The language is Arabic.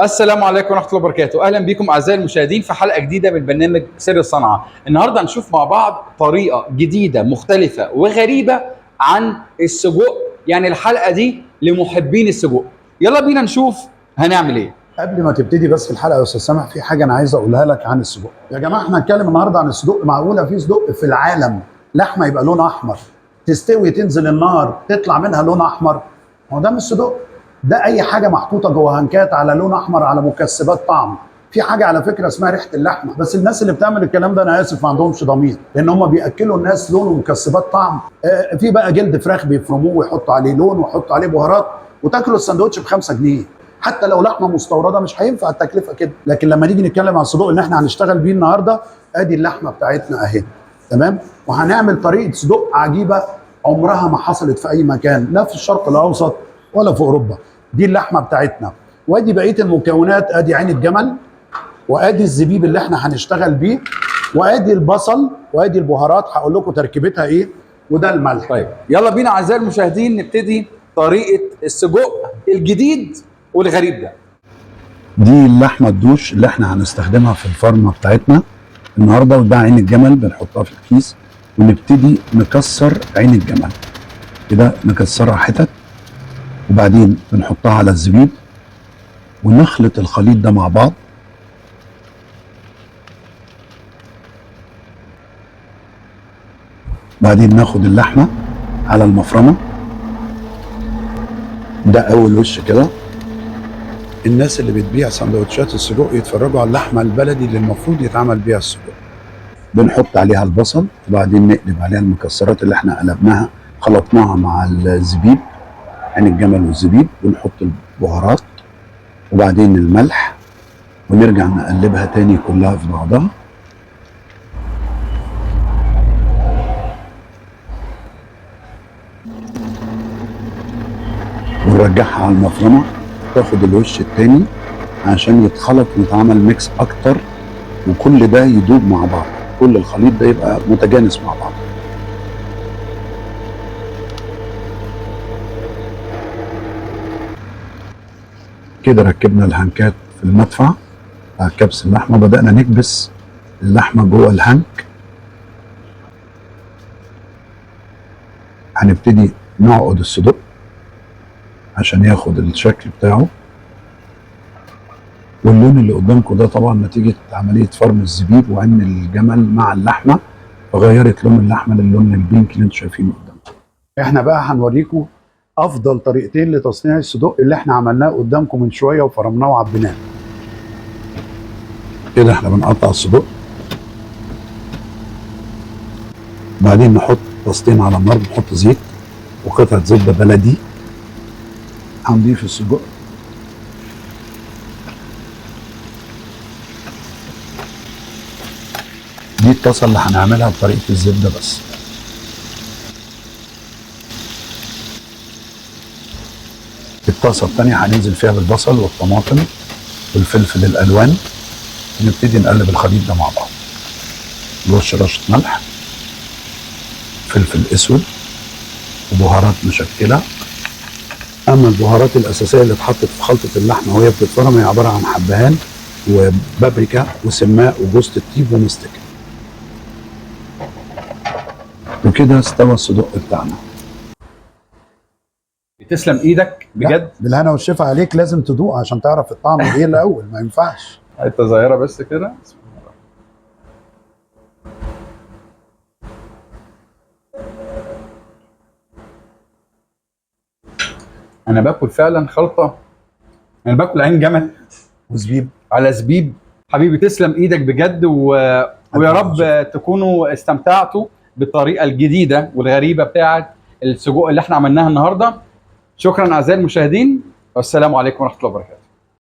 السلام عليكم ورحمة الله وبركاته. أهلا بكم أعزائي المشاهدين في حلقة جديدة من برنامج سر الصنعة. النهاردة هنشوف مع بعض طريقة جديدة مختلفة وغريبة عن السجق، يعني الحلقة دي لمحبين السجق. يلا بينا نشوف هنعمل إيه. قبل ما تبتدي بس في الحلقه يا استاذ سامح، في حاجه انا عايز اقولها لك عن السجق. يا جماعه احنا هنتكلم النهارده عن السجق. معقوله في سجق في العالم لحمه يبقى لونها احمر، تستوي تنزل النار تطلع منها لون احمر؟ هو ده مش سجق، ده اي حاجه محطوطه جوه هنكات على لون احمر، على مكسبات طعم. في حاجه على فكره اسمها ريحه اللحمه، بس الناس اللي بتعمل الكلام ده انا اسف ما عندهمش ضمير، لان هم بياكلوا الناس لون ومكسبات طعم. في بقى جلد فراخ بيفرموه ويحطوا عليه لون ويحطوا عليه بهارات، وتاكلوا السندوتش ب5 جنيه. حتى لو لحمه مستورده مش هينفع التكلفه كده. لكن لما نيجي نتكلم عن السجق اللي احنا هنشتغل بيه النهارده، ادي اللحمه بتاعتنا اهي، تمام. وهنعمل طريقه سجق عجيبه عمرها ما حصلت في اي مكان، لا في الشرق الاوسط ولا في اوروبا. دي اللحمه بتاعتنا، وادي بقيه المكونات. ادي عين الجمل، وادي الزبيب اللي احنا هنشتغل بيه، وادي البصل، وادي البهارات هقول لكم تركيبتها ايه، وده الملح. طيب يلا بينا أعزائي المشاهدين نبتدي طريقة السجق الجديد والغريب ده. دي اللحمه الدوش اللي احنا هنستخدمها في الفرمه بتاعتنا النهارده، وده عين الجمل بنحطها في الكيس، ونبتدي نكسر عين الجمل كده، نكسرها حتت، وبعدين بنحطها على الزبيب ونخلط الخليط ده مع بعض. بعدين ناخد اللحمه على المفرمه، ده اول وش كده. الناس اللي بتبيع سندوتشات السجق يتفرجوا على اللحمه البلدي اللي المفروض يتعمل بيها السجق. بنحط عليها البصل، وبعدين نقلب عليها المكسرات اللي احنا قلبناها خلطناها مع الزبيب، عين الجمل والزبيب، ونحط البهارات وبعدين الملح، ونرجع نقلبها تاني كلها في بعضها. ونرجعها على المفرمه تاخد الوش التاني عشان يتخلط ويتعمل ميكس اكتر، وكل ده يدوب مع بعض، كل الخليط ده يبقى متجانس مع بعض. كده ركبنا الهنكات في المدفع بتاع كبس اللحمه، بدأنا نكبس اللحمه جوه الهنك. هنبتدي نعقد الصدوق عشان ياخد الشكل بتاعه، واللون اللي قدامكم ده طبعا نتيجه عمليه فرم الزبيب وعين الجمل مع اللحمه، فغيرت لون اللحمه للون البينك اللي انتم شايفينه قدامكم. احنا بقى هنوريكم افضل طريقتين لتصنيع الصدوق اللي احنا عملناه قدامكم من شويه وفرمناه وعبيناه. كده احنا بنقطع الصدوق، بعدين نحط طاستين على النار، بنحط زيت وقطعه زبده بلدي، هنضيف السجق، دي الطاسه اللي هنعملها بطريقه الزبده بس. الطاسه الثانيه هننزل فيها بالبصل والطماطم والفلفل الالوان، ونبتدي نقلب الخليط ده مع بعض. نرش رشه ملح، فلفل اسود، وبهارات مشكله. اما البهارات الاساسيه اللي اتحطت في خلطه اللحمه وهي بتتفرم هي عباره عن حبهان وبابريكا وسماق وجوز الطيب ومستكه. وكده استوى الصدق بتاعنا. تسلم ايدك بجد. بالهنا والشفا عليك، لازم تدوق عشان تعرف الطعم ايه الاول، ما ينفعش. حته صغيره بس كده. انا باكل فعلا خلطه، انا باكل عين جمل وزبيب على زبيب. حبيبي تسلم ايدك بجد، ويا رب تكونوا استمتعتوا بالطريقه الجديده والغريبه بتاعه السجق اللي احنا عملناها النهارده. شكرا اعزائي المشاهدين، والسلام عليكم ورحمه الله وبركاته.